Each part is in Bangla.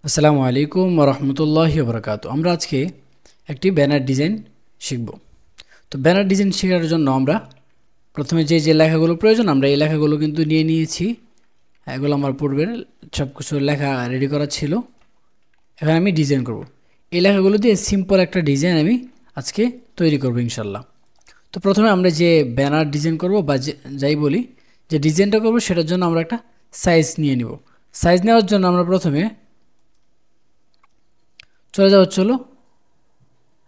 আসসালামু আলাইকুম ওয়া রাহমাতুল্লাহি ওয়া বারাকাতুহু। আমরা আজকে একটি ব্যানার ডিজাইন শিখব। তো ব্যানার ডিজাইন শেখার জন্য আমরা প্রথমে যে লেখাগুলো প্রয়োজন আমরা এই লেখাগুলো কিন্তু নিয়ে নিয়েছি। এগুলো আমার পূর্বের সব কিছু লেখা রেডি করা ছিল। এখন আমি ডিজাইন করব। এই লেখাগুলো দিয়ে সিম্পল একটা ডিজাইন আমি আজকে তৈরি করব ইনশাল্লাহ। তো প্রথমে আমরা যে ব্যানার ডিজাইন করব বা যাই বলি যে ডিজাইনটা করব সেটার জন্য আমরা একটা সাইজ নিয়ে নিব। সাইজ নেওয়ার জন্য আমরা প্রথমে চলে যাওয়া হলো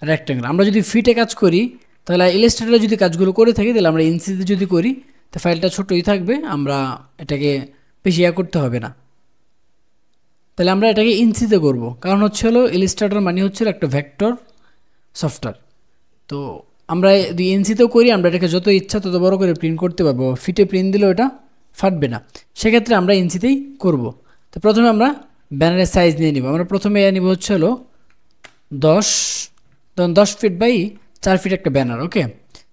রেক্ট্যাঙ্গেল। আমরা যদি ফিটে কাজ করি তাহলে ইলাস্ট্রেটরে যদি কাজগুলো করে থাকি তাহলে আমরা ইঞ্চিতে যদি করি তো ফাইলটা ছোটই থাকবে, আমরা এটাকে বেশি করতে হবে না। তাহলে আমরা এটাকে ইঞ্চিতে করব, কারণ হলো ইলাস্ট্রেটর মানে হচ্ছিল একটা ভেক্টর সফটওয়্যার। তো আমরা যদি ইঞ্চিতেও করি আমরা এটাকে যত ইচ্ছা তত বড় করে প্রিন্ট করতে পারবো, ফিটে প্রিন্ট দিলেও এটা ফাটবে না। সেক্ষেত্রে আমরা ইঞ্চিতেই করব। তো প্রথমে আমরা ব্যানারের সাইজ নিয়ে নিব। আমরা প্রথমে নিব হলো 10 ফিট বাই 4 ফিট একটা ব্যানার। ওকে,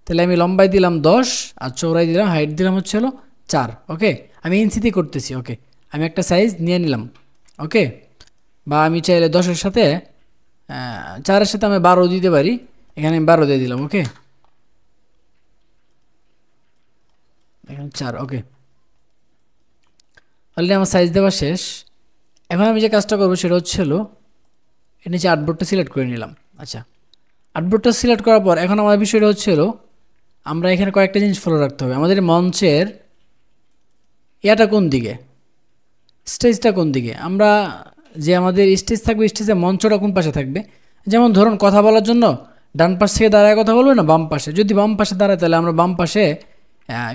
তাহলে আমি লম্বাই দিলাম 10 আর চৌড়াই দিলাম, হাইট দিলাম হলো 4। ওকে, আমি ইঞ্চিতেই করতেছি। ওকে, আমি একটা সাইজ নিয়ে নিলাম। ওকে, বা আমি চাইলে 10-এর সাথে 4-এর সাথে আমি 12 দিতে পারি, এখানে আমি 12 দিয়ে দিলাম। ওকে, এখানে 4। ওকে, অলরেডি আমার সাইজ দেওয়া শেষ। এখন আমি যে কাজটা করবো সেটা হলো এর নিচে আর্টবোর্ডটা সিলেক্ট করে নিলাম। আচ্ছা, আর্টবোর্ডটা সিলেক্ট করার পর এখন আমার বিষয়টা হলো আমরা এখানে কয়েকটা জিনিস ফলো রাখতে হবে। আমাদের মঞ্চের ইয়াটা কোন দিকে, স্টেজটা কোন দিকে, আমরা যে আমাদের স্টেজ থাকবে স্টেজের মঞ্চটা কোন পাশে থাকবে। যেমন ধরুন কথা বলার জন্য ডান পাশ থেকে দাঁড়ায় কথা বলবো না বাম পাশে। যদি বাম পাশে দাঁড়ায় তাহলে আমরা বাম পাশে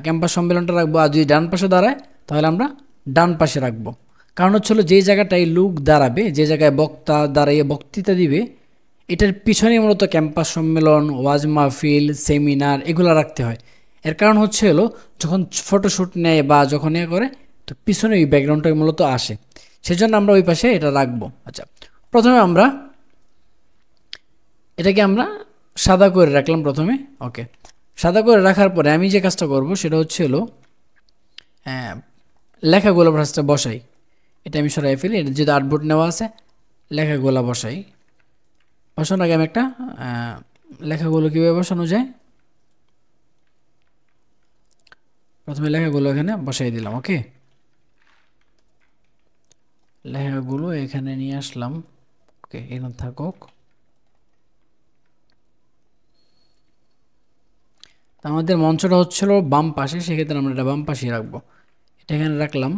ক্যাম্পাস সম্মেলনটা রাখবো, আর যদি ডান পাশে দাঁড়ায় তাহলে আমরা ডান পাশে রাখবো। কারণ হলো যে জায়গাটায় লোক দাঁড়াবে, যে জায়গায় বক্তা দাঁড়িয়ে বক্তৃতা দিবে, এটার পিছনে মূলত ক্যাম্পাস সম্মেলন, ওয়াজ মাহফিল, সেমিনার এগুলো রাখতে হয়। এর কারণ হলো যখন ফটোশ্যুট নেয় বা যখন করে তো পিছনে ওই ব্যাকগ্রাউন্ডটা মূলত আসে, সেজন্য আমরা ওই পাশে এটা রাখবো। আচ্ছা, প্রথমে আমরা এটাকে আমরা সাদা করে রাখলাম প্রথমে। ওকে, সাদা করে রাখার পরে আমি যে কাজটা করব সেটা হলো লেখাগুলো ফার্স্টে বসাই। এটা আমি সরাই ফেলি, এটা যদি আর্টবোর্ড নেওয়া আছে লেখাগুলো বসাই। বসানোর আগে আমি একটা লেখাগুলো কীভাবে বসানো যায় প্রথমে লেখাগুলো এখানে বসাই দিলাম। ওকে, লেখাগুলো এখানে নিয়ে আসলাম। ওকে, এখানে থাকুক। আমাদের মঞ্চটা হচ্ছিল বাম পাশে, সেক্ষেত্রে আমরা এটা বাম পাশে রাখবো। এটা এখানে রাখলাম।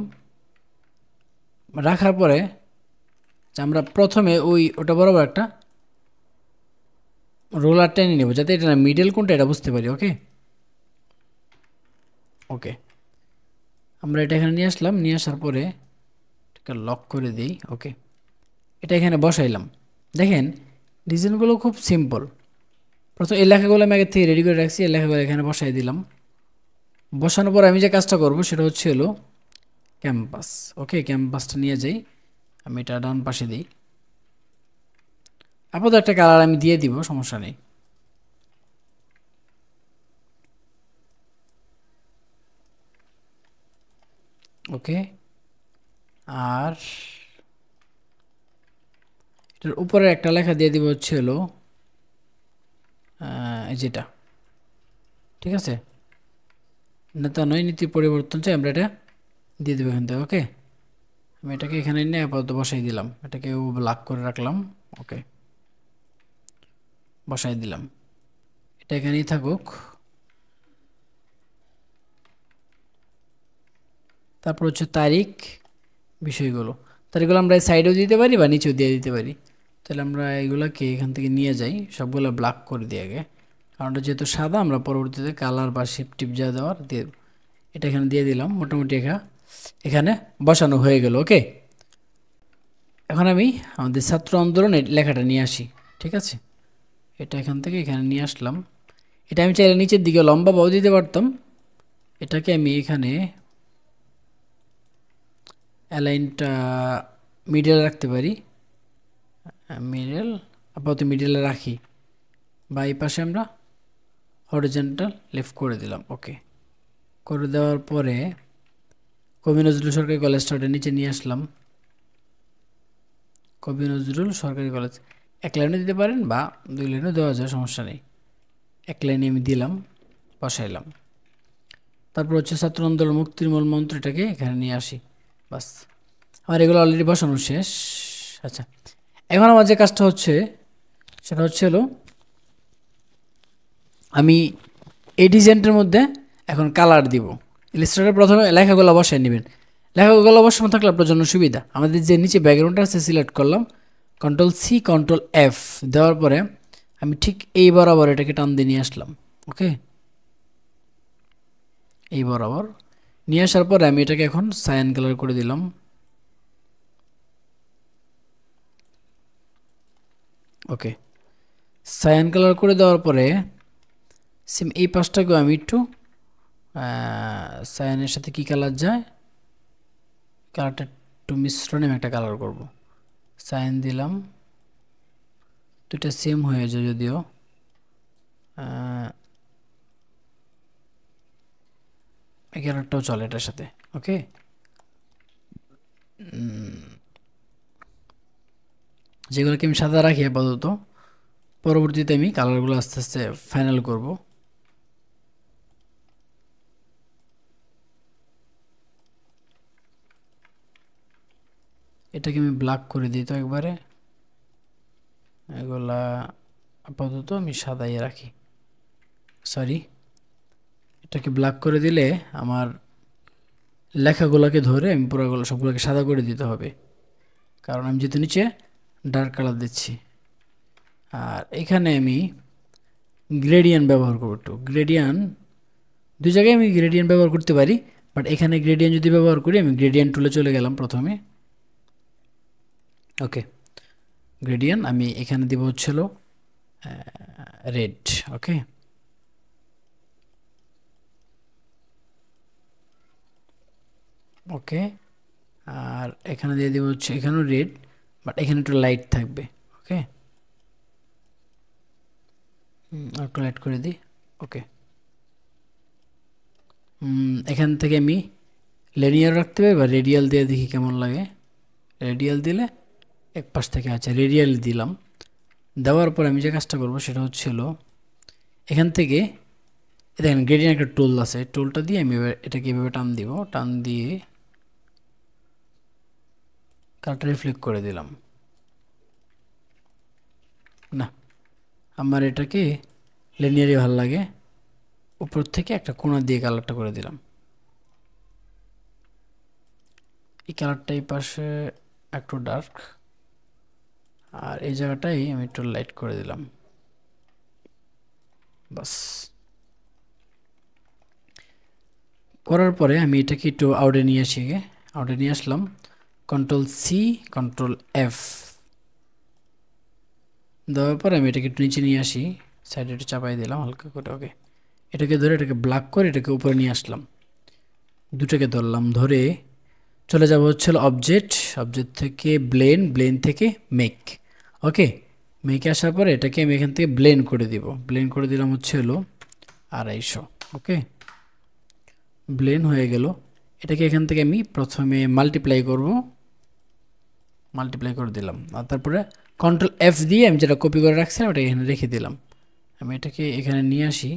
রাখার পরে আমরা প্রথমে ওটা বরাবর একটা রোলার টেনে নেব যাতে এটা মিডল কোনটা এটা বুঝতে পারি। ওকে, ওকে, আমরা এটা এখানে নিয়ে আসলাম। নিয়ে আসার পরে এটাকে লক করে দিই। ওকে, এটা এখানে বসাইলাম। দেখেন ডিজাইনগুলো খুব সিম্পল। প্রথম এই লেখাগুলো আমি আগে থেকে রেডি করে রাখছি, এই লেখাগুলো এখানে বসাই দিলাম। বসানোর পর আমি যে কাজটা করব সেটা হলো ক্যাম্পাস। ওকে, ক্যাম্পাসটা নিয়ে যাই, আমি এটা ডান পাশে দিই। আপাতত একটা কালার আমি দিয়ে দিব, সমস্যা নেই। ওকে, আর এটার উপরে একটা লেখা দিয়ে দিব হলো যেটা ঠিক আছে, নেতা নয় নীতি পরিবর্তন চাই, আমরা এটা দিয়ে দেবো এখান থেকে। ওকে, আমি এটাকে এখানে নিয়ে আপাতত বসাই দিলাম, এটাকে ব্ল্যাক করে রাখলাম। ওকে, বসাই দিলাম, এটা এখানেই থাকুক। তারপর হচ্ছে তারিখ, বিষয়গুলো তারিখগুলো আমরা সাইডেও দিতে পারি বা নিচেও দিয়ে দিতে পারি। তাহলে আমরা এগুলোকে এখান থেকে নিয়ে যাই, সবগুলো ব্ল্যাক করে দিই আগে, কারণটা যেহেতু সাদা আমরা পরবর্তীতে কালার বা শেপ টিপ যা দেওয়ার দিয়ে দেব। এটা এখানে দিয়ে দিলাম, মোটামুটি এখানে বসানো হয়ে গেল। ওকে, এখন আমি আমাদের ছাত্র আন্দোলন লেখাটা নিয়ে আসি। ঠিক আছে, এটা এখান থেকে এখানে নিয়ে আসলাম। এটা আমি চাইলে নিচের দিকে লম্বা বাও দিতে পারতাম, এটাকে আমি এখানে অ্যালাইনটা মিডল রাখতে পারি। মিডল আপাতত মিডলে রাখি, বা এই পাশে আমরা হরিজন্টাল লেফট করে দিলাম। ওকে, করে দেওয়ার পরে কবি নজরুল সরকারি কলেজ স্টার্টের নিচে নিয়ে আসলাম। কবি নজরুল সরকারি কলেজ, এক লাইনে দিতে পারেন বা 2 লাইনে দেওয়া যায়, সমস্যা নেই। এক লাইনে আমি দিলাম, বসাইলাম। তারপর হচ্ছে ছাত্র আন্দোলন মুক্তির মূল মন্ত্র, এটাকে এখানে নিয়ে আসি। বাস, আমার এগুলো অলরেডি বসানো শেষ। আচ্ছা, এখন আমার যে কাজটা হচ্ছে সেটা হচ্ছে হলো আমি এই ডিজাইনটার মধ্যে এখন কালার দিব। ইলাস্ট্রেটরে প্রথমে লেখাগুলো বসায় নেবেন। লেখাগুলো বসানো থাকলে আপনার জন্য সুবিধা। আমাদের যে নিচে ব্যাকগ্রাউন্ডটা আছে সিলেক্ট করলাম, Ctrl+C Ctrl+F দেওয়ার পরে আমি ঠিক এই বরাবর এটাকে টান দিয়ে নিয়ে আসলাম। ওকে, এই বরাবর নিয়ে আসার পরে আমি এটাকে এখন সায়ান কালার করে দিলাম। ওকে, সায়ান কালার করে দেওয়ার পরে সেম এই পাশটাকেও আমি একটু সায়ানের সাথে কি কালার যায়, কালারটা একটু মিশ্রণে আমি একটা কালার করব। সায়ান দিলাম, দুটা সেম হয়ে যায় যদিও, এই কালারটাও চলে এটার সাথে। ওকে, যেগুলোকে আমি সাদা রাখি আপাতত, পরবর্তীতে আমি কালারগুলো আস্তে আস্তে ফাইনাল করব। এটাকে আমি ব্ল্যাক করে দিই তো একবারে, এগুলা আপাতত আমি সাদাই রাখি। সরি, এটাকে ব্ল্যাক করে দিলে আমার লেখাগুলোকে ধরে আমি পুরোগুলো সবগুলোকে সাদা করে দিতে হবে, কারণ আমি যেহেতু নিচে ডার্ক কালার দিচ্ছি। আর এখানে আমি গ্রেডিয়েন্ট ব্যবহার করব একটু। গ্রেডিয়েন্ট দুই জায়গায় আমি গ্রেডিয়েন্ট ব্যবহার করতে পারি, বাট এখানে গ্রেডিয়েন্ট যদি ব্যবহার করি, আমি গ্রেডিয়েন্ট টুলে চলে গেলাম প্রথমে। ওকে, গ্রেডিয়েন্ট আমি এখানে দিব হচ্ছিল রেড। ওকে, ওকে, আর এখানে দিয়ে দিব হচ্ছে এখানেও রেড, বাট এখানে একটু লাইট থাকবে। ওকে, একটু লাইট করে দিই। ওকে, এখান থেকে আমি লিনিয়ার রাখতে পারি বা রেডিয়াল দিয়ে দেখি কেমন লাগে। রেডিয়াল দিলে এক পাশ থেকে, আচ্ছা রেডিয়াল দিলাম। দেওয়ার পর আমি যে কাজটা করবো সেটা হচ্ছিল এখান থেকে দেখেন গ্রেডিয়েন্ট একটা টুল আছে, টুলটা দিয়ে আমি এটাকে এভাবে টান দিব, টান দিয়ে কালারটা রিফ্লেক্ট করে দিলাম। না, আমার এটাকে লিনিয়ারই ভালো লাগে, উপর থেকে একটা কোণা দিয়ে কালারটা করে দিলাম। এই কালারটা এই পাশে একটু ডার্ক, আর এই জায়গাটাই আমি একটু লাইট করে দিলাম। বাস, করার পরে আমি এটাকে একটু আউটে নিয়ে আসি। আউটে নিয়ে আসলাম, Ctrl+C Ctrl+F দেওয়ার পরে আমি এটাকে একটু নিচে নিয়ে আসি, সাইডে একটু চাপাই দিলাম হালকা করে। ওকে, এটাকে ধরে এটাকে ব্ল্যাক করে এটাকে উপরে নিয়ে আসলাম, দুটাকে ধরলাম, ধরে চলে যাব হচ্ছে অবজেক্ট, অবজেক্ট থেকে ব্লেন্ড, ব্লেন্ড থেকে মেক। ওকে, মেকে আসার পরে এটাকে আমি এখান থেকে ব্লেন্ড করে দিব। ব্লেন্ড করে দিলাম হচ্ছে হলো 250। ওকে, ব্লেন্ড হয়ে গেল। এটাকে এখান থেকে আমি প্রথমে মাল্টিপ্লাই করব, মাল্টিপ্লাই করে দিলাম, আর তারপরে Ctrl+F দিয়ে আমি যেটা কপি করে রাখছিলাম ওটা এখানে রেখে দিলাম। আমি এটাকে এখানে নিয়ে আসি,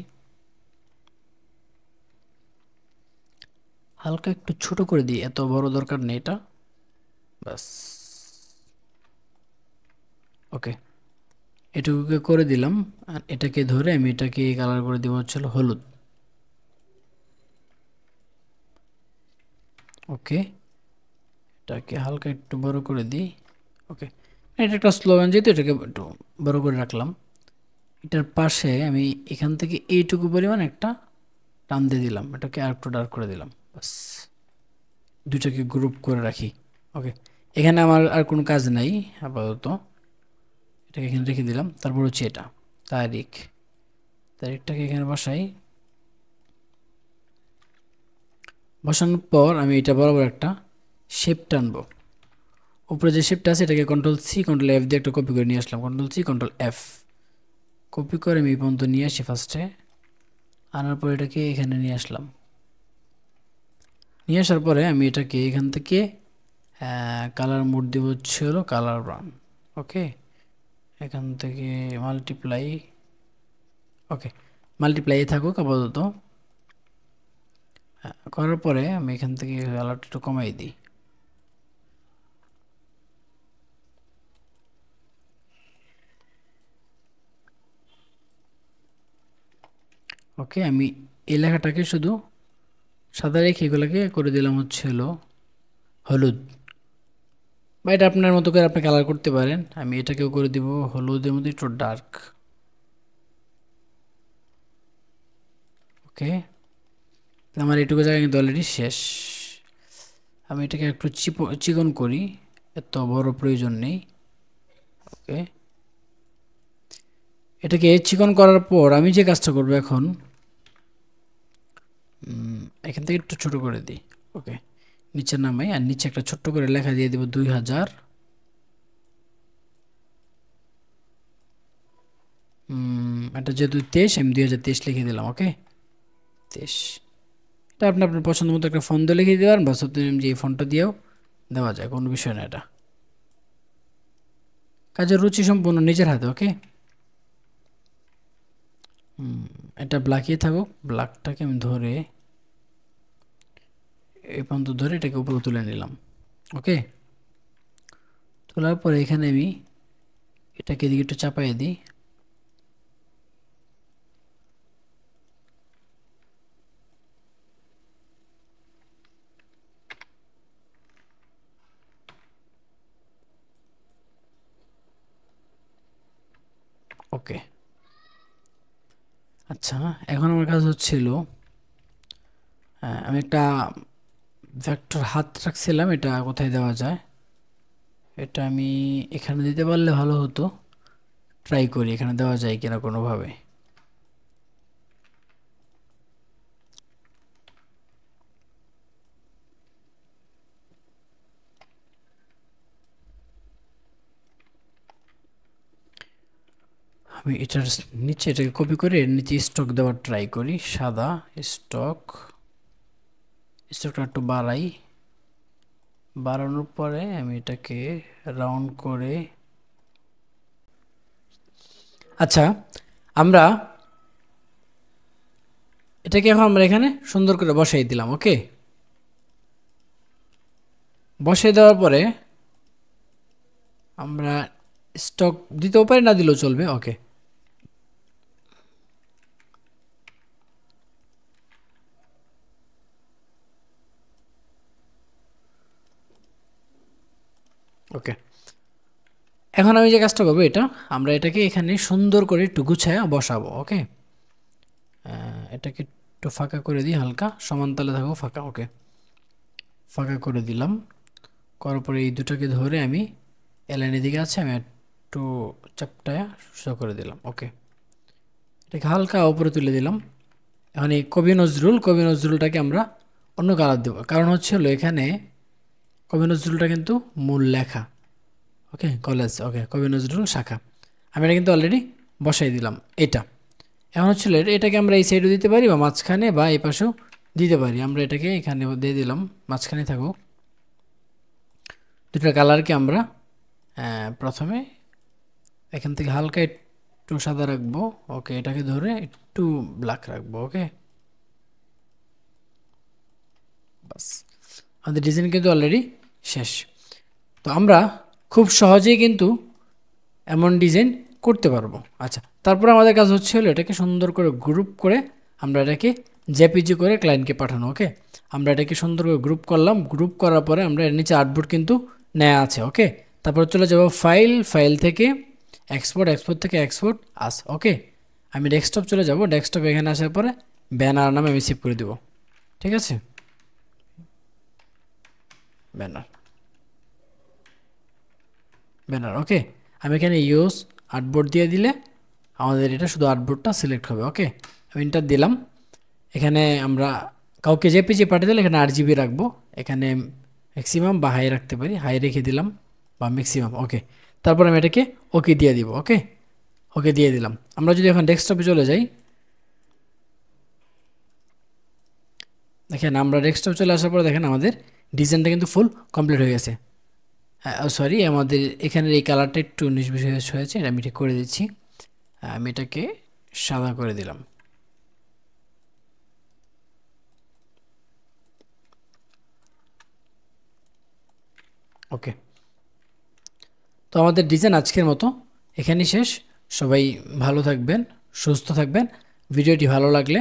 হালকা একটু ছোট করে দিই, এত বড় দরকার নেই এটা। বাস, ওকে, এটুকুকে করে দিলাম। আর এটাকে ধরে আমি এটাকে কালার করে দিব হচ্ছে হলুদ। ওকে, এটাকে হালকা একটু বড় করে দিই। ওকে, এটা একটা স্লোগান যেহেতু এটাকে একটু বড় করে রাখলাম। এটার পাশে আমি এখান থেকে এইটুকু পরিমাণ একটা টান দিয়ে দিলাম, এটাকে আর একটু ডার্ক করে দিলাম। বাস, দুটাকে গ্রুপ করে রাখি। ওকে, এখানে আমার আর কোনো কাজ নাই আপাতত, এটাকে এখানে রেখে দিলাম। তারপর হচ্ছে এটা তারিখ, তারিখটাকে এখানে বসাই। বসানোর পর আমি এটা বরাবর একটা শেপ টানবো। উপরে যে শেপটা আছে এটাকে Ctrl+C Ctrl+F দিয়ে একটা কপি করে নিয়ে আসলাম। Ctrl+C Ctrl+F কপি করে আমি এই পর্যন্ত নিয়ে আসি ফার্স্টে, আনার পর এটাকে এখানে নিয়ে আসলাম। নিয়ে আসার পরে আমি এটাকে এখান থেকে কালার মোড দিব হচ্ছে হলো কালার ব্রাউন। ওকে, এখান থেকে মাল্টিপ্লাই, ওকে মাল্টিপ্লাই থাকুক আপাতত। করার পরে আমি এখান থেকে কালারটা একটু কমাই দিই। ওকে, আমি এই লেখাটাকে শুধু সাদা রেখে এগুলোকে করে দিলাম হচ্ছে হলো হলুদ, বা এটা আপনার মতো করে আপনি কালার করতে পারেন। আমি এটাকেও করে দিব হলুদের মধ্যে একটু ডার্ক। ওকে, আমার এটুকু জায়গা কিন্তু অলরেডি শেষ। আমি এটাকে একটু চিকন করি, এত বড় প্রয়োজন নেই। ওকে, এটাকে চিকন করার পর আমি যে কাজটা করবো এখন, এখান থেকে একটু ছোট করে দিই। ওকে, নিচে নামাই আর নিচে একটা ছোট্ট করে লেখা দিয়ে দেব 2000। এটা যেহেতু 23, আমি 2023 লিখে দিলাম। ওকে, 23। এটা আপনি আপনার পছন্দ মতো একটা ফন্ট দিয়ে লিখে দিতে পারেন, বা সত্যি যে এই ফন্টটা দিয়েও দেওয়া যায়, কোনো বিষয় না। এটা কাজের রুচি সম্পূর্ণ নিজের হাতে। ওকে, এটা ব্ল্যাকই থাকুক। ব্ল্যাকটাকে আমি ধরে এই পর্যন্ত ধরে এটাকে উপরে তুলে নিলাম। ওকে, তোলার পরে এখানে আমি এটাকে এদিকে একটু চাপাই দিই। ওকে, আচ্ছা এখন আমার কাজ হচ্ছিল, আমি একটা ভেক্টর হাত রাখছিলাম, এটা কোথায় দেওয়া যায়, এটা আমি এখানে দিতে পারলে ভালো হতো। ট্রাই করি এখানে দেওয়া যায় কিনা কোনোভাবে। আমি এটার নিচে এটাকে কপি করে এর নিচে স্টক দেওয়ার ট্রাই করি। সাদা স্টকটা একটু বাড়াই। বাড়ানোর পরে আমি এটাকে রাউন্ড করে, আচ্ছা আমরা এটাকে এখন আমরা এখানে সুন্দর করে বসাই দিলাম। ওকে, বসাই দেওয়ার পরে আমরা স্টক দিতেও পারি, না দিলেও চলবে। ওকে, ওকে এখন আমি যে কাজটা করবো, এটা আমরা এটাকে এখানে সুন্দর করে একটু গুছায় বসাবো। ওকে, এটাকে একটু ফাঁকা করে দিই, হালকা সমান তালে থাকবো ফাঁকা। ওকে, ফাঁকা করে দিলাম। করার পরে এই দুটাকে ধরে আমি এলাইনের দিকে আছে, আমি একটু চাপটায় সোজা করে দিলাম। ওকে, এটাকে হালকা উপরে তুলে দিলাম। এখন এই কবি নজরুলটাকে আমরা অন্য কালার দেবো, কারণ হচ্ছে হলো এখানে কবি নজরুলটা কিন্তু মূল লেখা। ওকে, কলেজ। ওকে, কবি নজরুল শাখা আমি এটা কিন্তু অলরেডি বসাই দিলাম। এটা এখন হচ্ছিল এটাকে আমরা এই সাইডও দিতে পারি, বা মাঝখানে, বা এই পাশেও দিতে পারি। আমরা এটাকে এখানে দিয়ে দিলাম, মাঝখানে থাকুক। দুটো কালারকে আমরা প্রথমে এখান থেকে হালকা একটু সাদা রাখবো। ওকে, এটাকে ধরে একটু ব্ল্যাক রাখবো। ওকে, বাস আমাদের ডিজাইন কিন্তু অলরেডি শেষ। তো আমরা খুব সহজেই কিন্তু এমন ডিজাইন করতে পারবো। আচ্ছা, তারপরে আমাদের কাজ হচ্ছে হলো এটাকে সুন্দর করে গ্রুপ করে আমরা এটাকে জেপিজি করে ক্লায়েন্টকে পাঠানো। ওকে, আমরা এটাকে সুন্দর করে গ্রুপ করলাম। গ্রুপ করার পরে আমরা এর নিচে আর্টবোর্ড কিন্তু নেওয়া আছে। ওকে, তারপর চলে যাব ফাইল থেকে এক্সপোর্ট থেকে এক্সপোর্ট আস। ওকে, আমি ডেস্কটপ চলে যাব। ডেস্কটপ এখানে আসার পরে ব্যানার নামে আমি সেভ করে দেব। ঠিক আছে, ব্যানার। ওকে, আমি এখানে ইউজ আর্টবোর্ড দিয়ে দিলে আমাদের এটা শুধু আর্টবোর্ডটা সিলেক্ট হবে। ওকে, আমি এন্টার দিলাম। এখানে আমরা কাউকে জেপিজি পাঠিয়ে দিলে এখানে 8 GB রাখবো। এখানে ম্যাক্সিমাম বা হাই রাখতে পারি, হাই রেখে দিলাম, বা ম্যাক্সিমাম। ওকে, তারপর আমি এটাকে ওকে দিয়ে দিব। ওকে, ওকে দিয়ে দিলাম। আমরা যদি এখন ডেস্কটপে চলে যাই, দেখেন আমরা ডেস্কটপ চলে আসার পরে দেখেন আমাদের ডিজাইনটা কিন্তু ফুল কমপ্লিট হয়ে গেছে। সরি, আমাদের এখানের এই কালারটা একটু 19-20 হয়েছে, এটা আমি ঠিক করে দিচ্ছি। আমি এটাকে সাদা করে দিলাম। ওকে, তো আমাদের ডিজাইন আজকের মতো এখানেই শেষ। সবাই ভালো থাকবেন, সুস্থ থাকবেন। ভিডিওটি ভালো লাগলে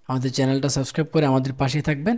আমাদের চ্যানেলটা সাবস্ক্রাইব করে আমাদের পাশে থাকবেন।